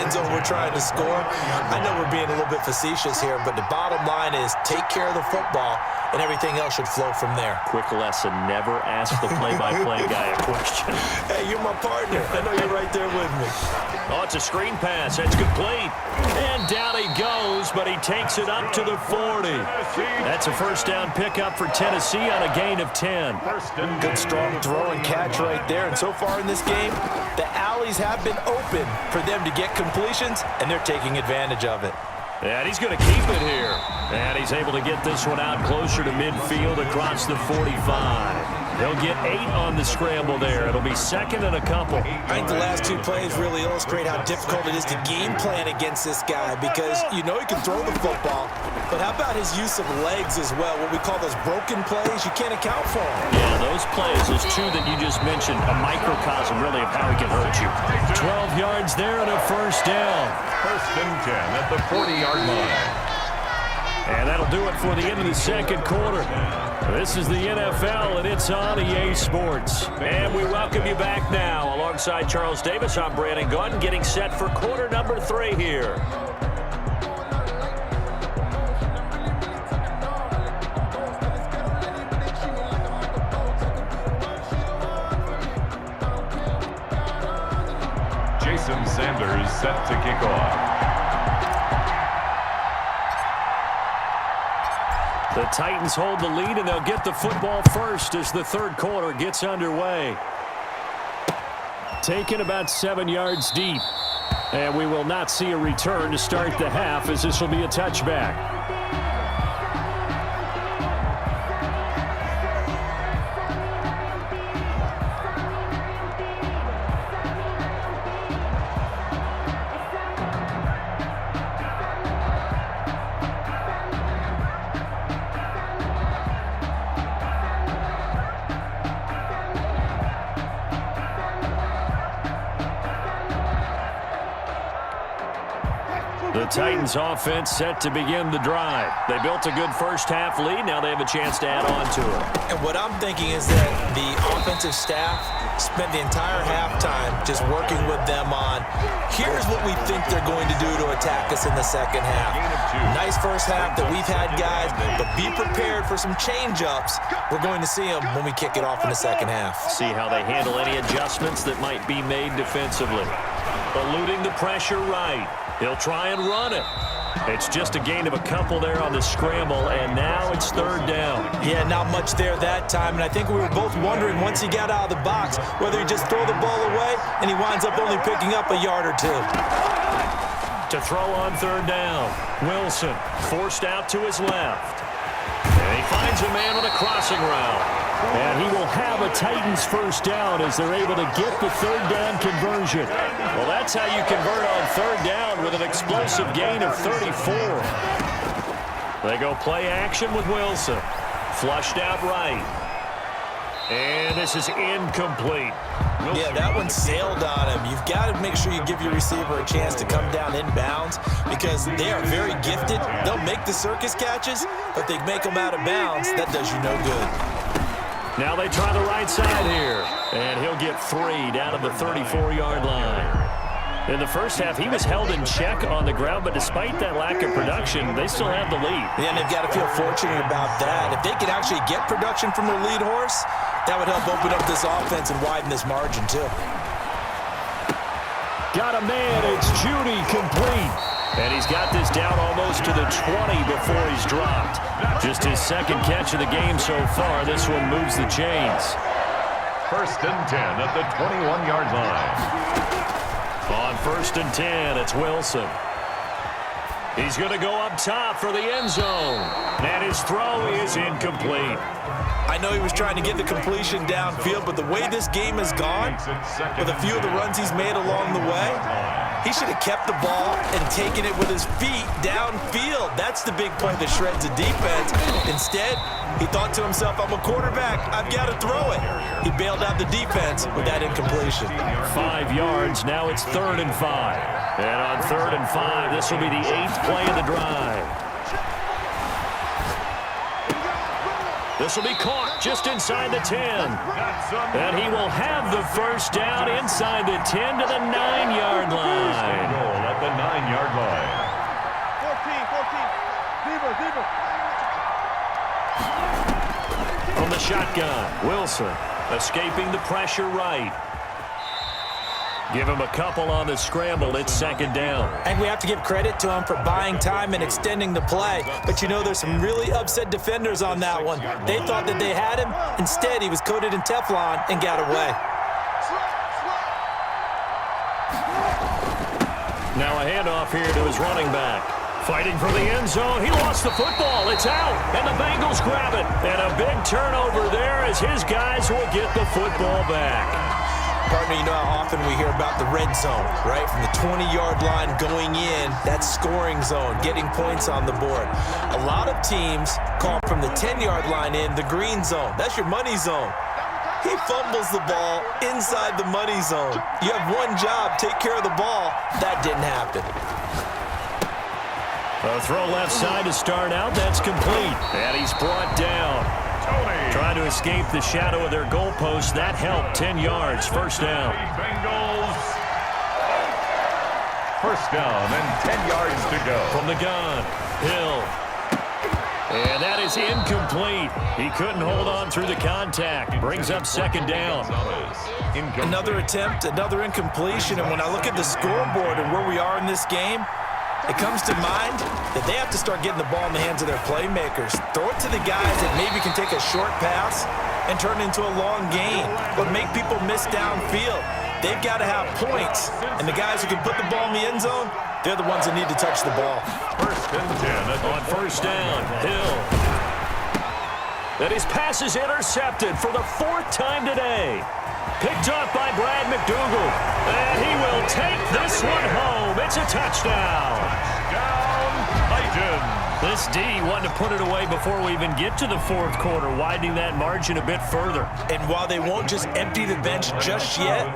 end zone we're trying to score. I know we're being a little bit facetious here, but the bottom line is take care of the football, and everything else should flow from there. Quick lesson, never ask the play-by-play guy a question. Hey, you're my partner. I know you're right there with me. Oh, it's a screen pass. It's complete. And down he goes, but he takes it up to the 40. That's a first down pickup for Tennessee on a gain of 10. Good, strong throw and catch right there. And so far in this game, the alleys have been open for them to get completions, and they're taking advantage of it. And he's going to keep it here. And he's able to get this one out closer to midfield across the 45. He'll get 8 on the scramble there. It'll be second and a couple. I think the last 2 plays really illustrate how difficult it is to game plan against this guy, because you know he can throw the football, but how about his use of legs as well? What we call those broken plays, you can't account for them. Yeah, those plays, those 2 that you just mentioned, a microcosm really of how he can hurt you. 12 yards there and a first down. First and 10 at the 40-yard line. And that'll do it for the end of the second quarter. This is the NFL, and it's on EA Sports. And we welcome you back now. Alongside Charles Davis, I'm Brandon Gaudin, getting set for quarter number 3 here. Jason Sanders set to kick off. The Titans hold the lead, and they'll get the football first as the third quarter gets underway. Taken about 7 yards deep. And we will not see a return to start the half, as this will be a touchback. The Titans offense set to begin the drive. They built a good first half lead. Now they have a chance to add on to it. And what I'm thinking is that the offensive staff spent the entire halftime just working with them on, here's what we think they're going to do to attack us in the second half. Nice first half that we've had, guys, but be prepared for some change-ups. We're going to see them when we kick it off in the second half. See how they handle any adjustments that might be made defensively. Eluding the pressure right. He'll try and run it. It's just a gain of a couple there on the scramble, and now it's third down. Yeah, not much there that time, and I think we were both wondering once he got out of the box whether he'd just throw the ball away, and he winds up only picking up a yard or 2. To throw on third down, Wilson forced out to his left. And he finds a man on a crossing route. And he will have a Titans first down as they're able to get the third down conversion. Well, that's how you convert on third down with an explosive gain of 34. They go play action with Wilson. Flushed out right. And this is incomplete. Yeah, that one sailed on him. You've got to make sure you give your receiver a chance to come down inbounds because they are very gifted. They'll make the circus catches, but they make them out of bounds. That does you no good. Now they try the right side here. And he'll get 3 down to the 34-yard line. In the first half, he was held in check on the ground, but despite that lack of production, they still have the lead. Yeah, and they've got to feel fortunate about that. If they could actually get production from their lead horse, that would help open up this offense and widen this margin, too. Got a man. It's Judy complete. And he's got this down almost to the 20 before he's dropped. Just his second catch of the game so far. This one moves the chains. First and 10 at the 21-yard line. On first and 10, it's Wilson. He's going to go up top for the end zone. And his throw is incomplete. I know he was trying to get the completion downfield, but the way this game has gone, with a few of the runs he's made along the way, he should have kept the ball and taken it with his feet downfield. That's the big play that shreds the defense. Instead, he thought to himself, I'm a quarterback. I've got to throw it. He bailed out the defense with that incompletion. 5 yards. Now it's 3rd and 5. And on 3rd and 5, this will be the 8th play of the drive. This will be caught just inside the 10. And he will have the first down inside the 10 to the 9-yard line. 14-yard line. 14. From the shotgun, Wilson escaping the pressure right. Give him a couple on the scramble. It's second down. And we have to give credit to him for buying time and extending the play. But you know, there's some really upset defenders on that one. They thought that they had him. Instead, he was coated in Teflon and got away. Now a handoff here to his running back. Fighting for the end zone. He lost the football. It's out. And the Bengals grab it. And a big turnover there as his guys will get the football back. Partner, you know how often we hear about the red zone, right? From the 20-yard line going in, that scoring zone, getting points on the board. A lot of teams call from the 10-yard line in the green zone. That's your money zone. He fumbles the ball inside the money zone. You have one job, take care of the ball. That didn't happen. A throw left side to start out. That's complete. And he's brought down. Trying to escape the shadow of their goalpost. That helped. 10 yards. First down. Bengals. First down and 10 yards to go. From the gun, Hill. And that is incomplete. He couldn't hold on through the contact. Brings up second down. Another attempt, another incompletion. And when I look at the scoreboard and where we are in this game, it comes to mind that they have to start getting the ball in the hands of their playmakers. Throw it to the guys that maybe can take a short pass and turn it into a long gain, but make people miss downfield. They've got to have points, and the guys who can put the ball in the end zone, they're the ones that need to touch the ball. First and 10 on first down, Hill. And his pass is intercepted for the fourth time today. Picked up by Brad McDougal. And he will take this one home. It's a touchdown. Touchdown, Titans. This D wanted to put it away before we even get to the fourth quarter, widening that margin a bit further. And while they won't just empty the bench just yet,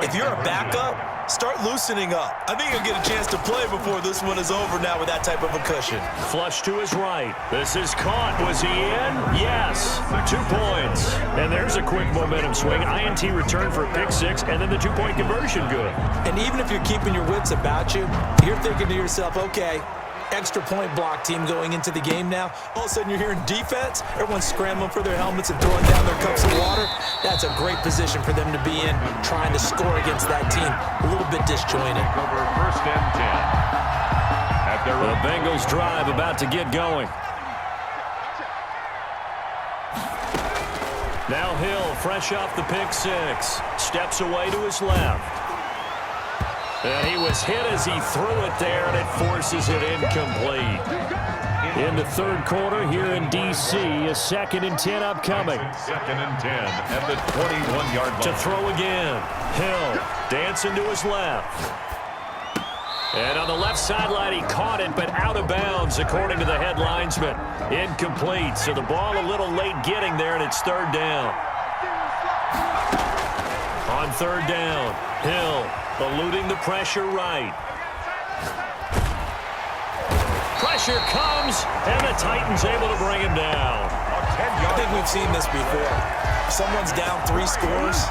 if you're a backup, start loosening up. I think you'll get a chance to play before this one is over now with that type of a cushion. Flush to his right. This is caught. Was he in? Yes. 2 points. And there's a quick momentum swing. INT return for a pick six, and then the 2-point conversion good. And even if you're keeping your wits about you, you're thinking to yourself, okay, extra point block team going into the game now. All of a sudden you're hearing defense. Everyone's scrambling for their helmets and throwing down their cups of water. That's a great position for them to be in, trying to score against that team. A little bit disjointed. Over first and 10. At the Bengals drive about to get going. Now Hill, fresh off the pick six, steps away to his left. And he was hit as he threw it there, and it forces it incomplete. In the third quarter here in D.C., a 2nd and 10 upcoming. 2nd and 10 at the 21-yard line. To throw again. Hill dancing to his left. And on the left sideline, he caught it, but out of bounds, according to the head linesman. Incomplete, so the ball a little late getting there, and it's third down. On third down, Hill eluding the pressure right. Pressure comes, and the Titans able to bring him down. I think we've seen this before. Someone's down 3 scores.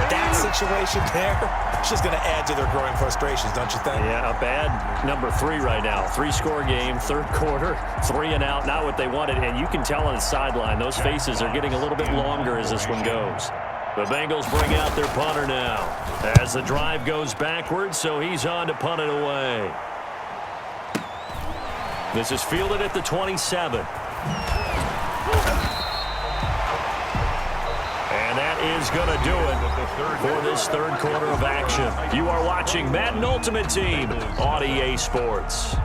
That situation there, it's just going to add to their growing frustrations, don't you think? Yeah, a bad number 3 right now. 3-score game, third quarter, 3 and out, not what they wanted. And you can tell on the sideline, those faces are getting a little bit longer as this one goes. The Bengals bring out their punter now as the drive goes backwards, so he's on to punt it away. This is fielded at the 27. And that is going to do it for this third quarter of action. You are watching Madden Ultimate Team on EA Sports.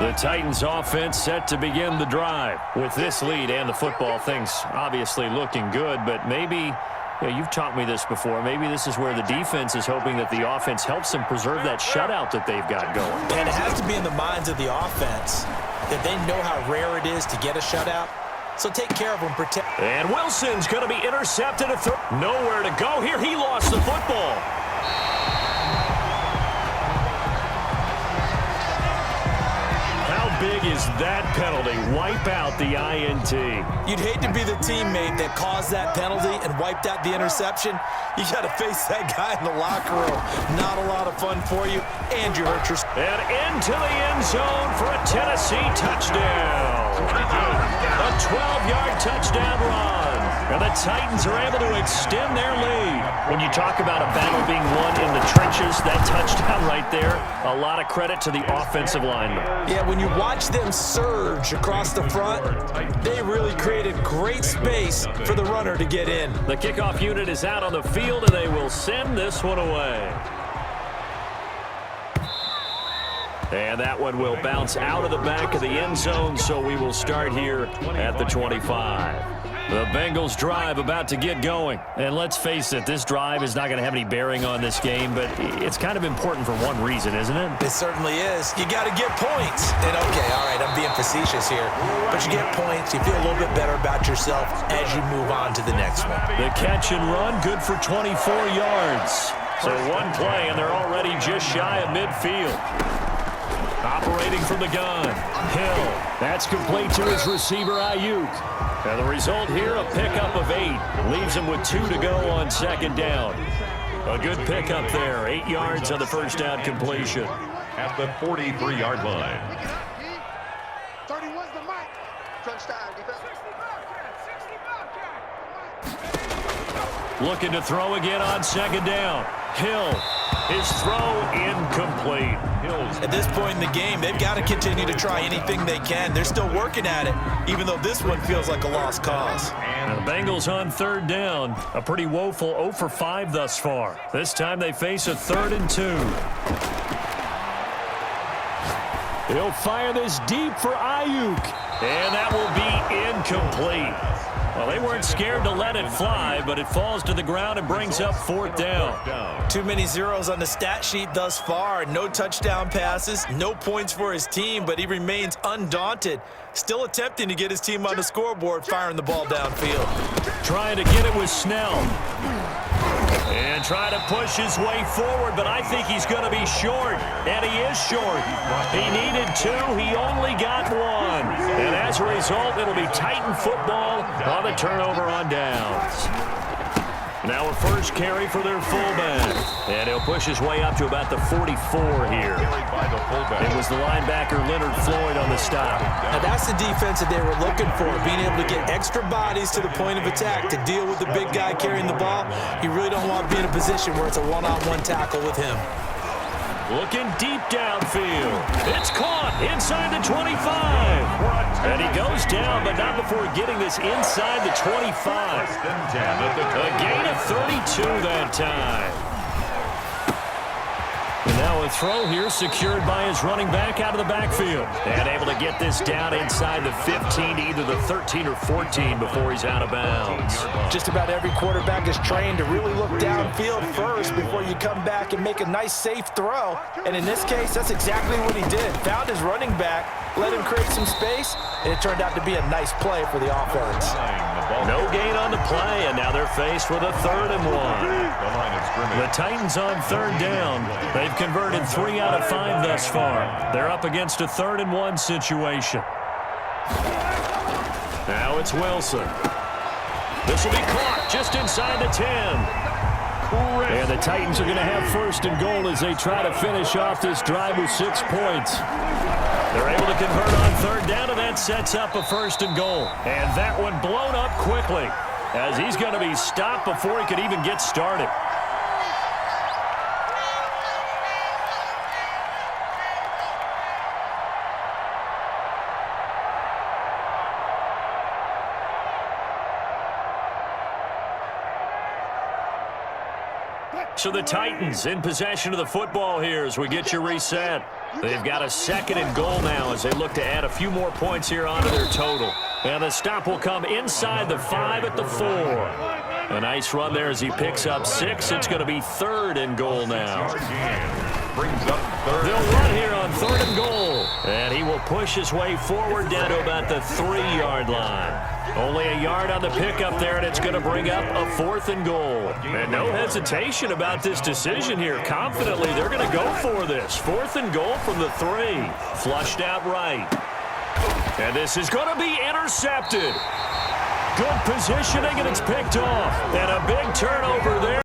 The Titans offense set to begin the drive. With this lead and the football, things obviously looking good, but maybe, you've taught me this before, maybe this is where the defense is hoping that the offense helps them preserve that shutout that they've got going. And it has to be in the minds of the offense that they know how rare it is to get a shutout. So take care of them. And Wilson's going to be intercepted. Nowhere to go here. He lost the football. Big is does that penalty wipe out the INT? You'd hate to be the teammate that caused that penalty and wiped out the interception. You got to face that guy in the locker room. Not a lot of fun for you, and you hurt yourself. And into the end zone for a Tennessee touchdown. A 12-yard touchdown run. And the Titans are able to extend their lead. When you talk about a battle being won in the trenches, that touchdown right there, a lot of credit to the offensive linemen. Yeah, when you watch them surge across the front, they really created great space for the runner to get in. The kickoff unit is out on the field, and they will send this one away. And that one will bounce out of the back of the end zone, so we will start here at the 25. The Bengals drive about to get going. And let's face it, this drive is not going to have any bearing on this game, but it's kind of important for one reason, isn't it? It certainly is. You got to get points. And okay, all right, I'm being facetious here, but you get points, you feel a little bit better about yourself as you move on to the next one. The catch and run, good for 24 yards. So one play, and they're already just shy of midfield. Operating from the gun, Hill. That's complete to his receiver, Ayuk. And the result here, a pickup of 8. Leaves him with 2 to go on second down. A good pickup there. 8 yards on the first down completion. At the 43-yard line. 31's the mic. Crunch time, defense. Looking to throw again on second down. Hill. His throw incomplete. At this point in the game, they've got to continue to try anything they can. They're still working at it, even though this one feels like a lost cause. And the Bengals on third down. A pretty woeful 0 for 5 thus far. This time they face a 3rd and 2. He'll fire this deep for Ayuk. And that will be incomplete. Well, they weren't scared to let it fly, but it falls to the ground and brings up 4th down. Too many zeros on the stat sheet thus far. No touchdown passes, no points for his team, but he remains undaunted. Still attempting to get his team on the scoreboard, firing the ball downfield. Trying to get it with Snell. And trying to push his way forward, but I think he's going to be short. And he is short. He needed 2. He only got 1. And as a result, it'll be Titan football on the turnover on downs. Now a first carry for their fullback. And he'll push his way up to about the 44 here. It was the linebacker Leonard Floyd on the stop. Now that's the defense that they were looking for, being able to get extra bodies to the point of attack to deal with the big guy carrying the ball. You really don't want to be in a position where it's a one-on-one tackle with him. Looking deep downfield. It's caught inside the 25. And he goes down, but not before getting this inside the 25. A gain of 32 that time. And now a throw here secured by his running back out of the backfield. And able to get this down inside the 15 to either the 13 or 14 before he's out of bounds. Just about every quarterback is trained to really look downfield first before you come back and make a nice, safe throw. And in this case, that's exactly what he did. Found his running back, let him create some space, and it turned out to be a nice play for the offense. No gain on the play, and now they're faced with a 3rd and 1. The Titans on third down. They've converted 3 out of 5 thus far. They're up against a 3rd and 1 situation. Now it's Wilson. This will be caught just inside the 10. And the Titans are going to have 1st and goal as they try to finish off this drive with 6 points. They're able to convert on third down, and that sets up a 1st and goal. And that one blown up quickly as he's going to be stopped before he could even get started. So the Titans in possession of the football here as we get you reset. They've got a 2nd and goal now as they look to add a few more points here onto their total. And the stop will come inside the 5 at the 4. A nice run there as he picks up 6. It's going to be 3rd and goal now. They'll run here on 3rd and goal. And he will push his way forward down to about the 3-yard line. Only a yard on the pickup there, and it's going to bring up a 4th and goal. And no hesitation about this decision here. Confidently, they're going to go for this. 4th and goal from the 3. Flushed out right. And this is going to be intercepted. Good positioning, and it's picked off. And a big turnover there.